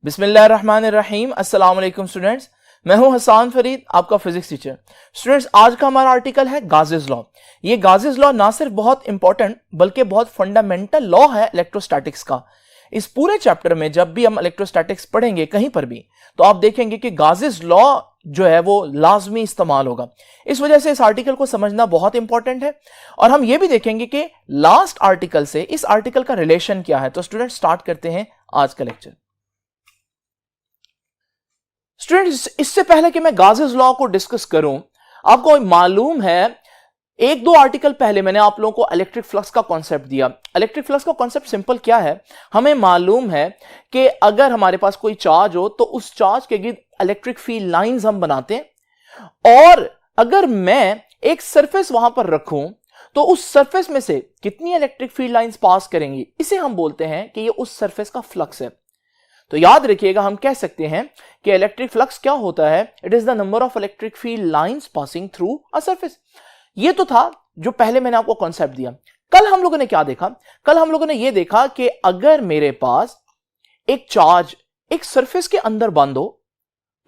बिस्मिल्लाहिर्रहमानिर्रहीम। अस्सलाम वालेकुम स्टूडेंट्स, मैं हूं हसान फरीद, आपका फिजिक्स टीचर। स्टूडेंट्स, आज का हमारा आर्टिकल है गाजेस लॉ। ये गाजेस लॉ ना सिर्फ बहुत इंपॉर्टेंट बल्कि बहुत फंडामेंटल लॉ है इलेक्ट्रोस्टैटिक्स का। इस पूरे चैप्टर में जब भी हम इलेक्ट्रोस्टैटिक्स पढ़ेंगे कहीं पर भी, तो आप देखेंगे कि गाजेस लॉ जो है वो लाजमी इस्तेमाल होगा। इस वजह से इस आर्टिकल को समझना बहुत इंपॉर्टेंट है। और हम ये भी देखेंगे कि लास्ट आर्टिकल से इस आर्टिकल का रिलेशन क्या है। तो स्टूडेंट, स्टार्ट करते हैं आज का लेक्चर। स्टूडेंट्स, इससे पहले कि मैं गाजेस लॉ को डिस्कस करूं, आपको मालूम है एक दो आर्टिकल पहले मैंने आप लोगों को इलेक्ट्रिक फ्लक्स का कॉन्सेप्ट दिया। इलेक्ट्रिक फ्लक्स का कॉन्सेप्ट सिंपल क्या है, हमें मालूम है कि अगर हमारे पास कोई चार्ज हो तो उस चार्ज के गिर्द इलेक्ट्रिक फील्ड लाइंस हम बनाते हैं, और अगर मैं एक सरफेस वहां पर रखूं तो उस सरफेस में से कितनी इलेक्ट्रिक फील्ड लाइंस पास करेंगी, इसे हम बोलते हैं कि ये उस सरफेस का फ्लक्स है। तो याद रखिएगा, हम कह सकते हैं कि इलेक्ट्रिक फ्लक्स क्या होता है, it is the number of electric field lines passing through a surface. ये तो था जो पहले मैंने आपको कॉन्सेप्ट दिया। कल हम लोगों ने क्या देखा, कल हम लोगों ने यह देखा कि अगर मेरे पास एक चार्ज एक सरफेस के अंदर बंद हो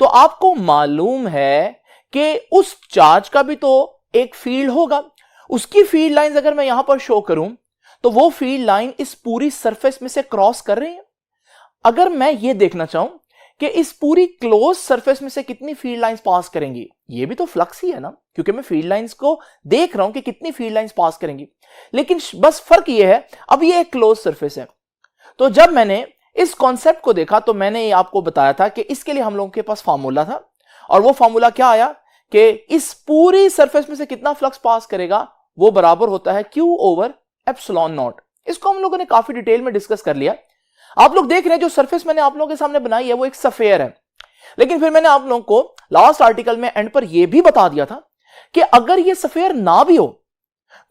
तो आपको मालूम है कि उस चार्ज का भी तो एक फील्ड होगा। उसकी फील्ड लाइंस अगर मैं यहां पर शो करूं तो वो फील्ड लाइन इस पूरी सरफेस में से क्रॉस कर रही है। अगर मैं ये देखना चाहूं कि इस पूरी क्लोज सरफेस में से कितनी फील्ड लाइंस पास करेंगी, ये भी तो फ्लक्स ही है ना, क्योंकि मैं फील्ड लाइंस को देख रहा हूं कि कितनी फील्ड लाइंस पास करेंगी। लेकिन बस फर्क ये है, अब ये एक क्लोज सरफेस है। तो जब मैंने इस कॉन्सेप्ट को देखा तो मैंने आपको बताया था कि इसके लिए हम लोगों के पास फार्मूला था, और वो फार्मूला क्या आया कि इस पूरी सरफेस में से कितना फ्लक्स पास करेगा वो बराबर होता है Q ओवर एप्सिलॉन नॉट। इसको हम लोगों ने काफी डिटेल में डिस्कस कर लिया। आप लोग देख रहे हैं जो सरफेस मैंने आप लोगों के सामने बनाई है वो एक सफेयर है। लेकिन फिर मैंने आप लोगों को लास्ट आर्टिकल में एंड पर यह भी बता दिया था कि अगर ये सफेयर ना भी हो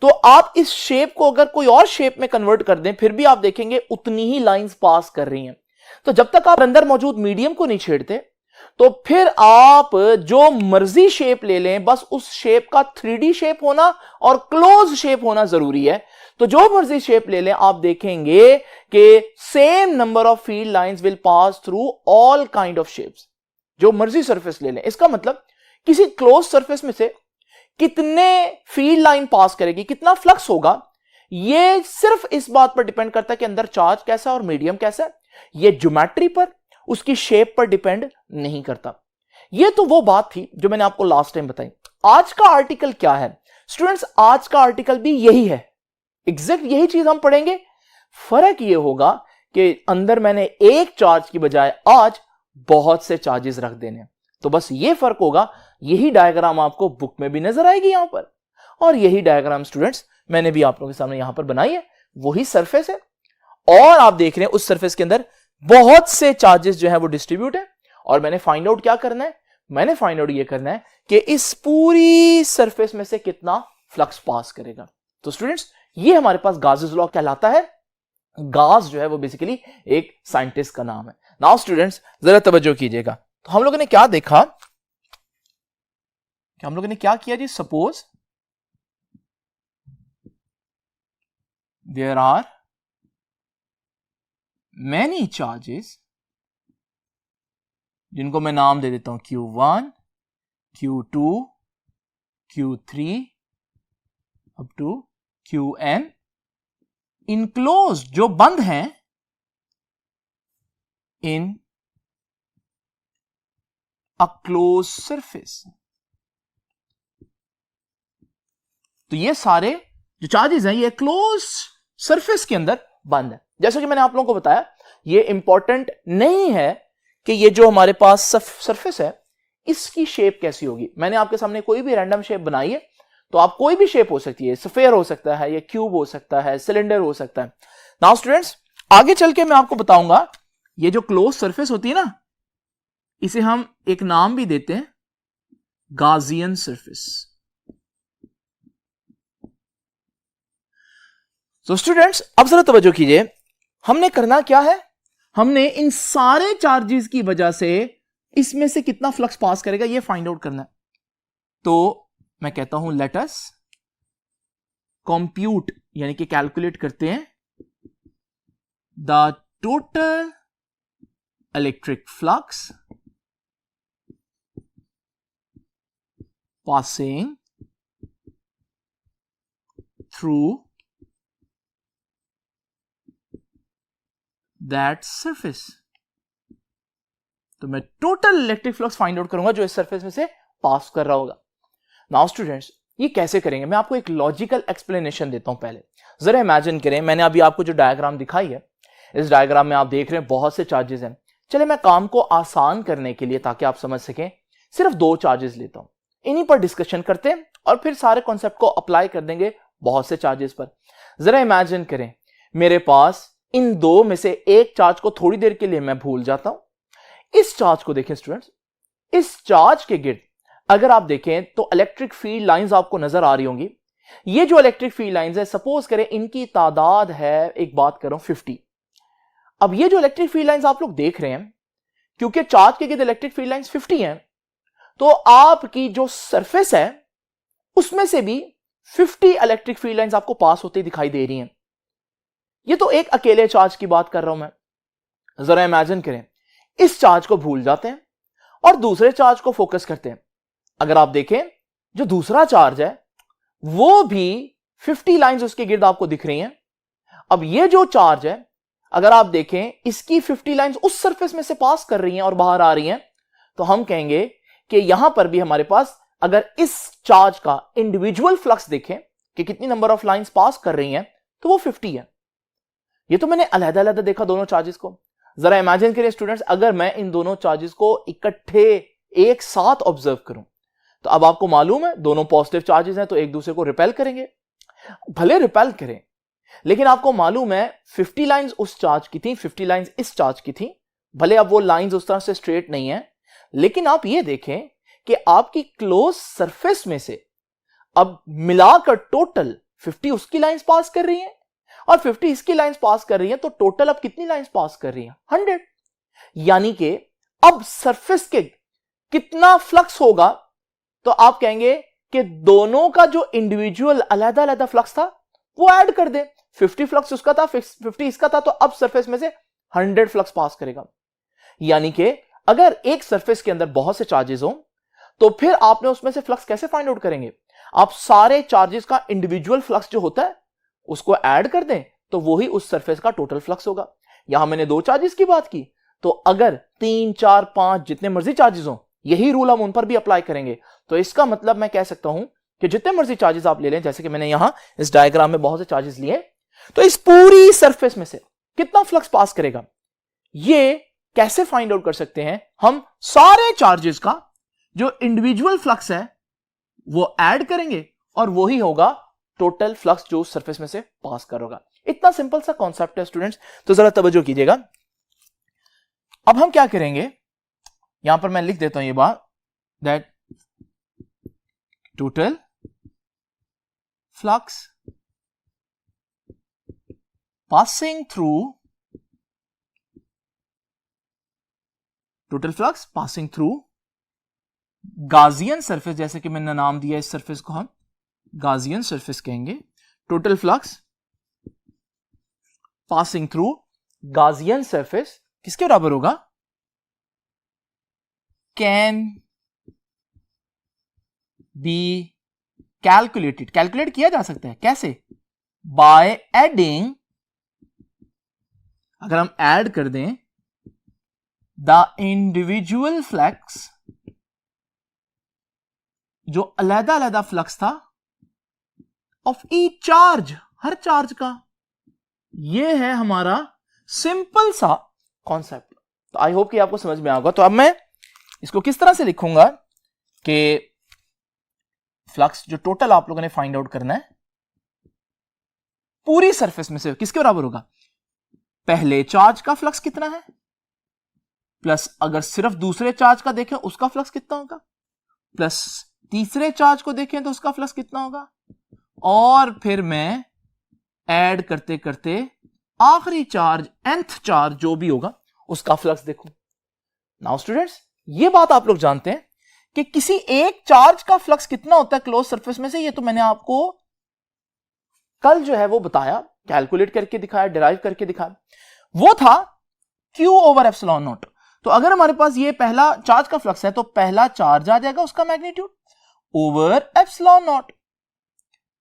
तो आप इस शेप को अगर कोई और शेप में कन्वर्ट कर दें, फिर भी आप देखेंगे उतनी ही लाइंस पास कर रही हैं। तो जब तक आप अंदर मौजूद मीडियम को नहीं छेड़ते तो फिर आप जो मर्जी शेप ले लें, बस उस शेप का 3D शेप होना और क्लोज शेप होना जरूरी है। तो जो मर्जी शेप ले लें, आप देखेंगे कि same number of field lines will pass through all kind of shapes. जो मर्जी सरफेस ले लें, इसका मतलब किसी क्लोज सरफेस में से कितने फील्ड लाइन पास करेगी, कितना फ्लक्स होगा, यह सिर्फ इस बात पर डिपेंड करता है कि अंदर चार्ज कैसा है और मीडियम कैसा है। यह ज्योमेट्री पर, उसकी शेप पर डिपेंड नहीं करता। यह तो वो बात थी जो मैंने आपको लास्ट टाइम बताई। आज का आर्टिकल क्या है स्टूडेंट्स, आज का आर्टिकल भी यही है, एग्जैक्ट यही चीज हम पढ़ेंगे। फर्क यह होगा कि अंदर मैंने एक चार्ज की बजाय आज बहुत से चार्जेस रख देने। तो बस ये फर्क होगा। यही डायग्राम आपको बुक में भी नजर आएगी यहां पर, और यही डायग्राम स्टूडेंट्स मैंने भी आप लोगों के सामने यहां पर बनाई है। वही सरफेस है और आप देख रहे हैं उस सरफेस के अंदर बहुत से चार्जेस जो है वो डिस्ट्रीब्यूट है। और मैंने फाइंड आउट क्या करना है, मैंने फाइंड आउट ये करना है कि इस पूरी सरफेस में से कितना फ्लक्स पास करेगा। तो स्टूडेंट्स, ये हमारे पास गाजेस लॉ कहलाता है। गाज जो है वो बेसिकली एक साइंटिस्ट का नाम है। नाउ स्टूडेंट्स, जरा तवज्जो कीजिएगा। तो हम लोगों ने क्या देखा कि हम लोगों ने क्या किया जी, suppose there are many charges, जिनको मैं नाम दे देता हूं Q1, Q2, Q3 up to Qn, enclose जो बंद हैं इन अ क्लोज सरफेस। तो ये सारे जो चार्जेस हैं ये क्लोज सरफेस के अंदर बंद है। जैसा कि मैंने आप लोगों को बताया, ये इंपॉर्टेंट नहीं है कि ये जो हमारे पास सरफेस है इसकी शेप कैसी होगी। मैंने आपके सामने कोई भी रैंडम शेप बनाई है, तो आप कोई भी शेप हो सकती है, स्फेयर हो सकता है, ये क्यूब हो सकता है, सिलेंडर हो सकता है। नाउ स्टूडेंट्स, आगे चल के मैं आपको बताऊंगा ये जो क्लोज सरफेस होती है ना, इसे हम एक नाम भी देते हैं गाजियन सरफेस। तो स्टूडेंट्स, अब जरा तवज्जो कीजिए, हमने करना क्या है, हमने इन सारे चार्जेस की वजह से इसमें से कितना फ्लक्स पास करेगा ये फाइंड आउट करना है। तो मैं कहता हूं लेट अस कंप्यूट, यानी कि कैलकुलेट करते हैं the total electric flux passing through that surface. तो मैं total electric flux find out करूंगा जो इस सरफेस में से पास कर रहा होगा। नाउ स्टूडेंट्स, ये कैसे करेंगे? मैं आपको एक लॉजिकल एक्सप्लेनेशन देता हूं। पहले जरा इमेजिन करें, मैंने अभी आपको जो डायग्राम दिखाई है, इस डायग्राम में आप देख रहे हैं बहुत से चार्जेस हैं। चले मैं काम को आसान करने के लिए, ताकि आप समझ सकें, सिर्फ 2 चार्जेस लेता हूं, इन्हीं पर डिस्कशन करते हैं और फिर सारे कॉन्सेप्ट को अप्लाई कर देंगे बहुत से चार्जेस पर। जरा इमेजिन करें, मेरे पास इन 2 में से एक चार्ज को थोड़ी देर के लिए मैं भूल जाता हूं। इस चार्ज को देखें स्टूडेंट्स, इस चार्ज के गिर्द अगर आप देखें तो इलेक्ट्रिक फील्ड लाइंस आपको नजर आ रही होंगी। ये जो इलेक्ट्रिक फील्ड लाइंस है, सपोज करें इनकी तादाद है, एक बात करूं 50। अब ये जो इलेक्ट्रिक फील्ड लाइंस आप लोग देख रहे हैं, क्योंकि चार्ज के गिर्द इलेक्ट्रिक फील्ड लाइंस 50 हैं, तो आपकी जो सरफेस है उसमें से भी 50 इलेक्ट्रिक फील्ड लाइंस आपको पास होती दिखाई दे रही हैं। ये तो एक अकेले चार्ज की बात कर रहा हूं मैं। जरा इमेजिन करें, इस चार्ज को भूल जाते हैं और दूसरे चार्ज को फोकस करते हैं। अगर आप देखें, जो दूसरा चार्ज है वो भी 50 लाइंस उसके गिर्द आपको दिख रही हैं। अब ये जो चार्ज है, अगर आप देखें, इसकी 50 लाइंस उस सरफेस में से पास कर रही हैं और बाहर आ रही हैं, तो हम कहेंगे कि यहां पर भी हमारे पास, अगर इस चार्ज का इंडिविजुअल फ्लक्स देखें कि कितनी नंबर ऑफ लाइंस पास कर रही हैं, तो वो 50 है। ये तो मैंने अलग-अलग देखा दोनों चार्जेस को। जरा इमेजिन करिए स्टूडेंट्स, अगर मैं इन दोनों चार्जेस को इकट्ठे एक साथ ऑब्जर्व करूं, तो अब आपको मालूम है दोनों पॉजिटिव चार्जेस हैं, तो एक दूसरे को रिपेल करेंगे। भले रिपेल करें, लेकिन आपको मालूम है 50 लाइंस उस चार्ज की थी, 50 लाइंस इस चार्ज की थी। भले अब वो लाइंस उस तरह से स्ट्रेट नहीं है, लेकिन आप ये देखें कि आपकी क्लोज सरफेस में से अब मिलाकर टोटल 50 उसकी लाइंस पास कर रही हैं और 50 इसकी लाइंस पास कर रही हैं, तो टोटल अब कितनी लाइंस पास कर रही हैं? 100। यानी कि अब सरफेस के कितना फ्लक्स होगा, तो आप कहेंगे कि दोनों का जो इंडिविजुअल अलग-अलग फ्लक्स था वो ऐड कर दे। 50 फ्लक्स उसका था, 50 इसका था, तो अब सरफेस में से 100 फ्लक्स पास करेगा। यानी कि अगर एक सरफेस के अंदर बहुत से चार्जेस हो, तो फिर आपने उसमें से फ्लक्स कैसे फाइंड आउट करेंगे? आप सारे चार्जेस का इंडिविजुअल फ्लक्स जो होता है उसको ऐड कर दें, तो वही उस सरफेस का टोटल फ्लक्स होगा। यहां मैंने 2 चार्जेस की बात की, तो अगर 3, 4, 5 जितने मर्जी चार्जेस हो, यही रूल हम उन पर भी अप्लाई करेंगे। तो इसका मतलब मैं कह सकता हूं कि जितने मर्जी चार्जेस आप ले लें, जैसे कि मैंने यहां इस डायग्राम में बहुत से चार्जेस लिए, तो इस पूरी सरफेस में से कितना फ्लक्स पास करेगा, ये कैसे फाइंड आउट कर सकते हैं? हम सारे चार्जेस का जो इंडिविजुअल फ्लक्स है वो ऐड करेंगे और वही होगा टोटल फ्लक्स जो सरफेस में से पास करेगा। इतना सिंपल सा कॉन्सेप्ट है स्टूडेंट्स, तो जरा तवज्जो कीजिएगा। अब हम क्या करेंगे, यहां पर मैं लिख देता हूं ये बात, that total flux passing through, total flux passing through Gaussian surface, जैसे कि मैंने नाम दिया इस सरफेस को हम गाजियन सरफेस कहेंगे। Total flux passing through Gaussian surface किसके बराबर होगा? कैन बी कैलकुलेटेड, कैलकुलेट किया जा सकता है कैसे? बाय एडिंग, अगर हम ऐड कर दें द इंडिविजुअल फ्लक्स, जो अलग-अलग फ्लक्स था of each charge, her charge का। यह है हमारा सिंपल सा कॉन्सेप्ट। तो आई होप कि आपको समझ में आएगा। तो अब मैं इसको किस तरह से लिखूंगा कि फ्लक्स जो टोटल आप लोगों ने फाइंड आउट करना है पूरी सरफेस में से किसके बराबर होगा? पहले चार्ज का फ्लक्स कितना है, प्लस अगर सिर्फ दूसरे चार्ज का देखें उसका फ्लक्स कितना होगा, प्लस तीसरे चार्ज को देखें तो उसका फ्लक्स कितना होगा, और फिर मैं ऐड करते करते आखिरी चार्ज, nth चार्ज जो भी होगा उसका फ्लक्स देखूं। नाउ स्टूडेंट्स, ये बात आप लोग जानते हैं कि किसी एक चार्ज का फ्लक्स कितना होता है क्लोज सरफेस में से। ये तो मैंने आपको कल जो है वो बताया, कैलकुलेट करके दिखाया, डिराइव करके दिखाया। वो था Q/ε0। तो अगर हमारे पास ये पहला चार्ज का फ्लक्स है तो पहला चार्ज आ जाएगा उसका मैग्नीट्यूड ओवर एप्सिलॉन नॉट।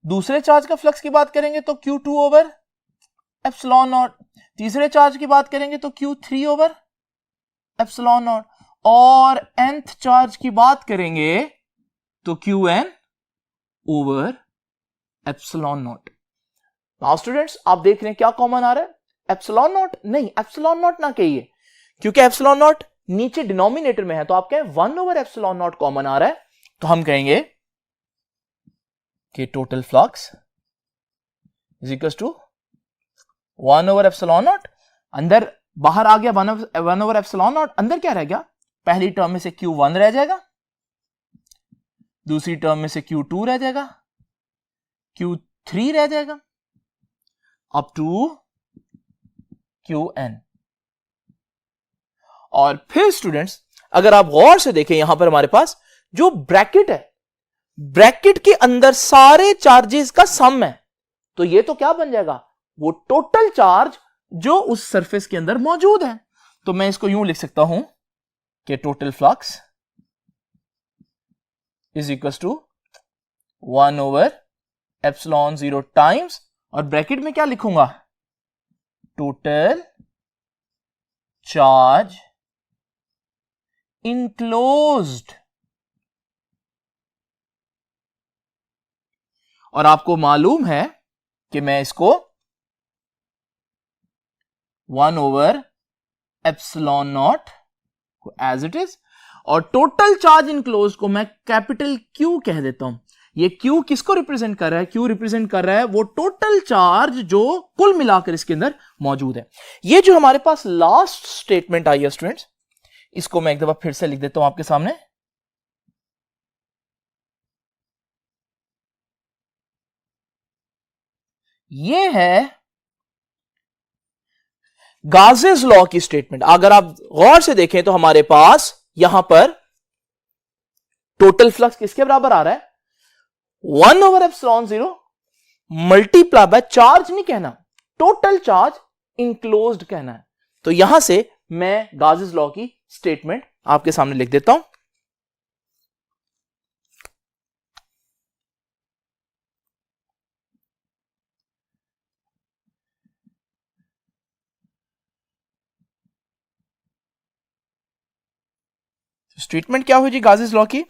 दूसरे चार्ज का फ्लक्स की बात करेंगे तो Q2 ओवर एप्सिलॉन नॉट। तीसरे चार्ज की बात करेंगे तो Q3 ओवर एप्सिलॉन नॉट। और nth चार्ज की बात करेंगे तो Qn over epsilon not. Now students आप देख रहे हैं क्या कॉमन आ रहा है, एप्सिलॉन नॉट नहीं, एप्सिलॉन नॉट ना कहिए क्योंकि एप्सिलॉन नॉट नीचे डिनोमिनेटर में है, तो आप कहें 1 ओवर एप्सिलॉन नॉट कॉमन आ रहा है, तो हम कहेंगे कि total flux is equal to 1 over epsilon naught. अंदर बाहर आ गया 1 ओवर एप्सिलॉन नॉट, अंदर क्या रह गया, पहली टर्म में से Q1 रह जाएगा, दूसरी टर्म में से Q2 रह जाएगा, Q3 रह जाएगा, अप टू Qn। और फिर स्टूडेंट्स अगर आप गौर से देखें यहां पर हमारे पास जो ब्रैकेट है, ब्रैकेट के अंदर सारे चार्जेस का सम है, तो ये तो क्या बन जाएगा, वो टोटल चार्ज जो उस सरफेस के अंदर मौजूद है। तो मैं इसको यूं लिख सकता हूं कि total flux is equal to 1 over epsilon 0 times, और ब्रैकेट में क्या लिखूंगा, टोटल चार्ज इनक्लोज्ड। और आपको मालूम है कि मैं इसको 1 ओवर एप्सिलॉन नॉट को एज इट इज, और टोटल चार्ज इनक्लोज्ड को मैं कैपिटल Q कह देता हूं। ये Q किसको रिप्रेजेंट कर रहा है, Q रिप्रेजेंट कर रहा है वो टोटल चार्ज जो कुल मिलाकर इसके अंदर मौजूद है। ये जो हमारे पास लास्ट स्टेटमेंट आई है स्टूडेंट्स, इसको मैं एक दफा फिर से लिख देता हूं आपके सामने। ये है गाजेस लॉ की स्टेटमेंट। अगर आप गौर से देखें तो हमारे पास यहां पर टोटल फ्लक्स किसके बराबर आ रहा है, 1 over epsilon 0 multiply by charge नहीं कहना, टोटल चार्ज इनक्लोज्ड कहना है। तो यहां से मैं गाजेस लॉ की स्टेटमेंट आपके सामने लिख देता हूं। स्टेटमेंट क्या हुई जी गाजेस लॉ की,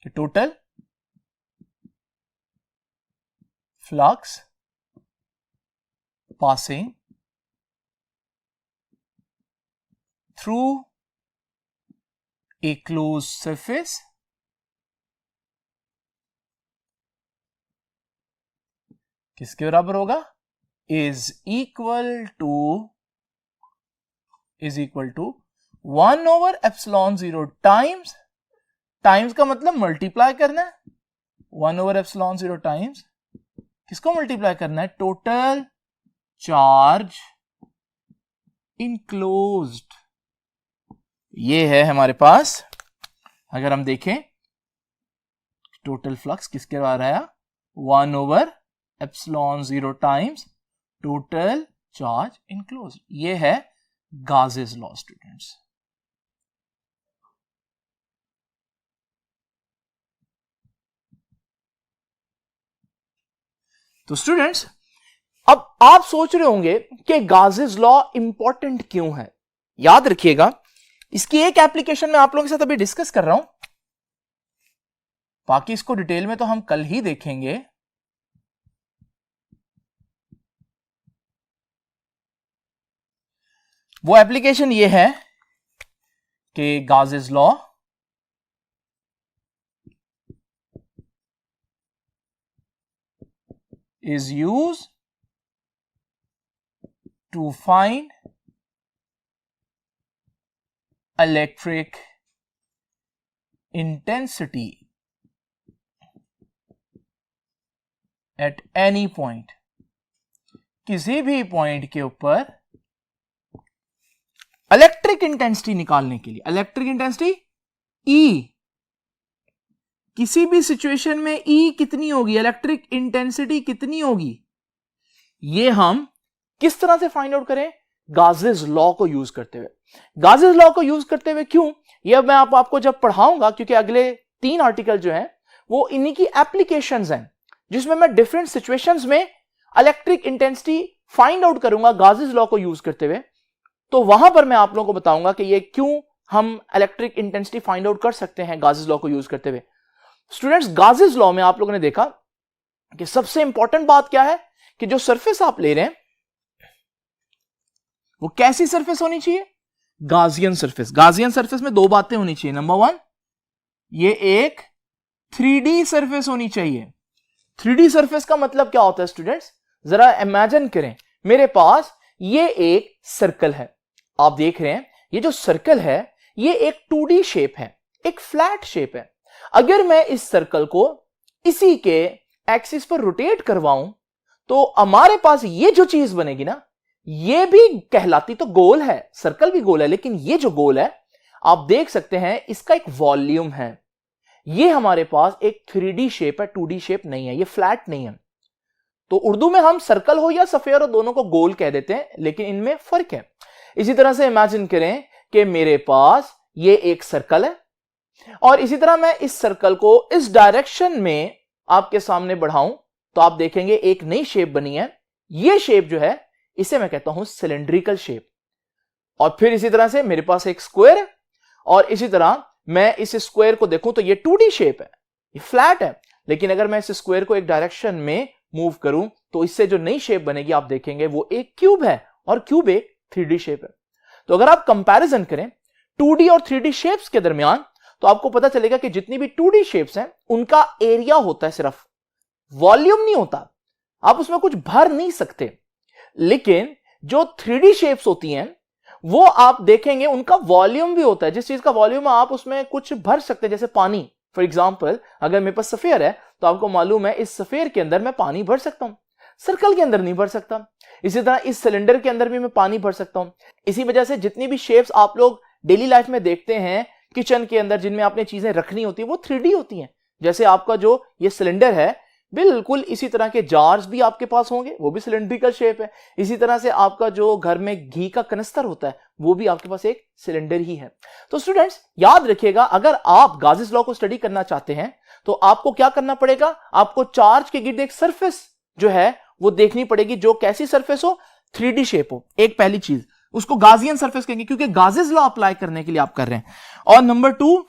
total flux passing through a closed surface किसके बराबर होगा, is equal to 1 over epsilon 0 times का मतलब मल्टीप्लाई करना है, 1 over epsilon 0 टाइम्स किसको मल्टीप्लाई करना है, टोटल चार्ज इनक्लोज्ड। ये है हमारे पास, अगर हम देखें टोटल फ्लक्स किसके बराबर आया, 1 over epsilon 0 times total charge enclosed. ये है गाजेस लॉ स्टूडेंट्स। तो स्टूडेंट्स अब आप सोच रहे होंगे कि गाजेस लॉ इंपॉर्टेंट क्यों है। याद रखिएगा इसकी एक एप्लीकेशन मैं आप लोगों के साथ अभी डिस्कस कर रहा हूं, बाकी इसको डिटेल में तो हम कल ही देखेंगे। वो एप्लीकेशन ये है कि gauges law is used to find electric intensity at any point, किसी भी पॉइंट के ऊपर इलेक्ट्रिक इंटेंसिटी निकालने के लिए। इलेक्ट्रिक इंटेंसिटी E, किसी भी सिचुएशन में E कितनी होगी, इलेक्ट्रिक इंटेंसिटी कितनी होगी, ये हम किस तरह से फाइंड आउट करें, गाजेस लॉ को यूज करते हुए। गाजेस लॉ को यूज करते हुए क्यों, यह मैं आपको जब पढ़ाऊंगा, क्योंकि अगले 3 आर्टिकल जो हैं वो इन्हीं की एप्लीकेशंस हैं, जिसमें मैं डिफरेंट सिचुएशंस में इलेक्ट्रिक इंटेंसिटी फाइंड आउट करूंगा गाजेस लॉ को यूज करते हुए। तो वहां पर मैं आप लोगों को बताऊंगा कि ये क्यों हम इलेक्ट्रिक इंटेंसिटी फाइंड आउट कर सकते हैं गाजेस लॉ को यूज करते हुए। स्टूडेंट्स, गाजेस लॉ में आप लोगों ने देखा कि सबसे इंपॉर्टेंट बात क्या है कि जो सरफेस आप ले रहे हैं वो कैसी सरफेस होनी चाहिए, गाजियन सरफेस। गाजियन सरफेस में 2 बातें होनी चाहिए। नंबर 1, ये एक 3D सरफेस होनी चाहिए। 3D सरफेस का मतलब क्या होता है स्टूडेंट्स, जरा इमेजिन करें, मेरे पास ये एक सर्कल है, आप देख रहे हैं ये जो सर्कल है ये एक 2D शेप है, एक फ्लैट शेप है। अगर मैं इस सर्कल को इसी के एक्सिस पर रोटेट करवाऊं तो हमारे पास ये जो चीज बनेगी ना, ये भी कहलाती तो गोल है, सर्कल भी गोल है, लेकिन ये जो गोल है आप देख सकते हैं इसका एक वॉल्यूम है। ये हमारे पास एक 3D शेप है, 2D शेप नहीं है, ये फ्लैट नहीं है। तो उर्दू में हम सर्कल हो या सफेयर हो दोनों को गोल कह देते हैं, लेकिन इनमें फर्क है। इसी तरह से इमेजिन करें कि मेरे पास ये एक सर्कल है और इसी तरह मैं इस सर्कल को इस डायरेक्शन में आपके सामने बढ़ाऊं तो आप देखेंगे एक नई शेप बनी है। ये शेप जो है इसे मैं कहता हूं सिलेंड्रिकल शेप। और फिर इसी तरह से मेरे पास एक स्क्वायर है और इसी तरह मैं इस स्क्वायर को देखूं तो ये 2D शेप है, ये फ्लैट है, लेकिन अगर मैं इस स्क्वायर को एक डायरेक्शन में मूव करूं तो इससे जो नई शेप बनेगी आप देखेंगे वो एक क्यूब है और क्यूब एक 3D शेप है। तो अगर आप कंपैरिजन करें 2D और 3D शेप्स के दरमियान तो आपको पता चलेगा कि जितनी भी 2D शेप्स हैं उनका एरिया होता है, सिर्फ वॉल्यूम नहीं होता, आप उसमें कुछ भर नहीं सकते। लेकिन जो 3D शेप्स होती हैं वो आप देखेंगे उनका वॉल्यूम भी होता है, जिस चीज का वॉल्यूम आप उसमें कुछ भर सकते हैं, जैसे पानी। फॉर एग्जाम्पल अगर मेरे पास सफेयर है तो आपको मालूम है इस सफेयर के अंदर मैं पानी भर सकता हूं, सर्कल के अंदर नहीं भर सकता। इसी तरह इस सिलेंडर के अंदर भी मैं पानी भर सकता हूं। इसी वजह से जितनी भी शेप्स आप लोग डेली लाइफ में देखते हैं किचन के अंदर जिनमें आपने चीजें रखनी होती है वो 3D होती हैं। जैसे आपका जो ये सिलेंडर है बिल्कुल इसी तरह के जार्स भी आपके पास होंगे, वो भी सिलेंड्रिकल शेप है। इसी तरह से आपका जो घर में घी का कनस्तर होता है वो भी आपके पास एक सिलेंडर ही है। तो स्टूडेंट्स याद रखिएगा, अगर आप गाजेस लॉ को स्टडी करना चाहते हैं तो आपको क्या करना पड़ेगा, आपको चार्ज के गिर्द एक सरफेस जो है वो देखनी पड़ेगी, जो कैसी सरफेस हो, 3D शेप हो। एक पहली चीज, उसको गाजियन सरफेस कहेंगे क्योंकि गाजेस लॉ अप्लाई करने के लिए आप कर रहे हैं। और नंबर 2,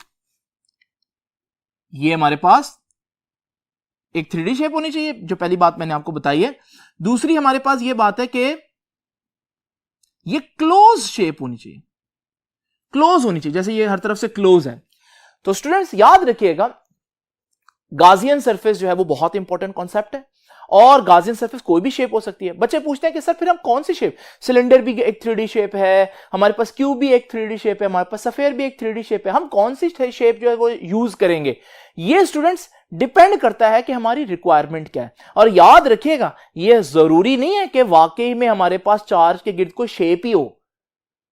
ये हमारे पास एक 3D शेप होनी चाहिए, जो पहली बात मैंने आपको बताई है। दूसरी हमारे पास ये बात है कि ये क्लोज शेप होनी चाहिए, क्लोज होनी चाहिए, जैसे ये हर तरफ से क्लोज है। तो स्टूडेंट्स याद रखिएगा गाजियन सरफेस जो है वो बहुत इंपॉर्टेंट कॉन्सेप्ट है और गाजियन सरफेस कोई भी शेप हो सकती है। बच्चे पूछते हैं कि सर फिर हम कौन सी शेप, सिलेंडर भी एक 3D शेप है, हमारे पास क्यूब भी एक 3D शेप है, हमारे पास सफेयर भी एक 3D शेप है, हम कौन सी शेप जो है वो यूज करेंगे? ये स्टूडेंट्स डिपेंड करता है कि हमारी रिक्वायरमेंट क्या है। और याद रखिएगा यह जरूरी नहीं है कि वाकई में हमारे पास चार्ज के गिर्द कोई शेप ही हो,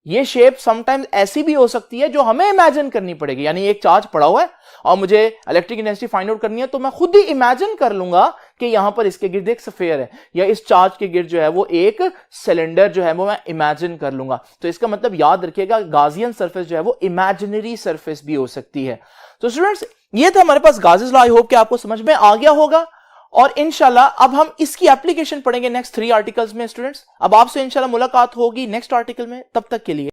ये शेप समटाइम्स ऐसी भी हो सकती है जो हमें इमेजिन करनी पड़ेगी। यानी एक चार्ज पड़ा हुआ है और मुझे इलेक्ट्रिक इंटेंसिटी फाइंड आउट करनी है तो मैं खुद ही इमेजिन कर लूंगा कि यहां पर इसके गिर्द एक सफेयर है या इस चार्ज के गिर्द जो है वो एक सिलेंडर जो है वो मैं इमेजिन कर लूंगा। तो इसका मतलब याद रखिएगा गाजियन सरफेस जो है वो इमेजिनरी सरफेस भी हो सकती है। तो स्टूडेंट्स ये था हमारे पास गाजेस लॉ। आई होप कि आपको समझ में आ गया होगा और इंशाल्लाह अब हम इसकी एप्लीकेशन पढ़ेंगे नेक्स्ट 3 आर्टिकल्स में। स्टूडेंट्स अब आपसे इंशाल्लाह मुलाकात होगी नेक्स्ट आर्टिकल में, तब तक के लिए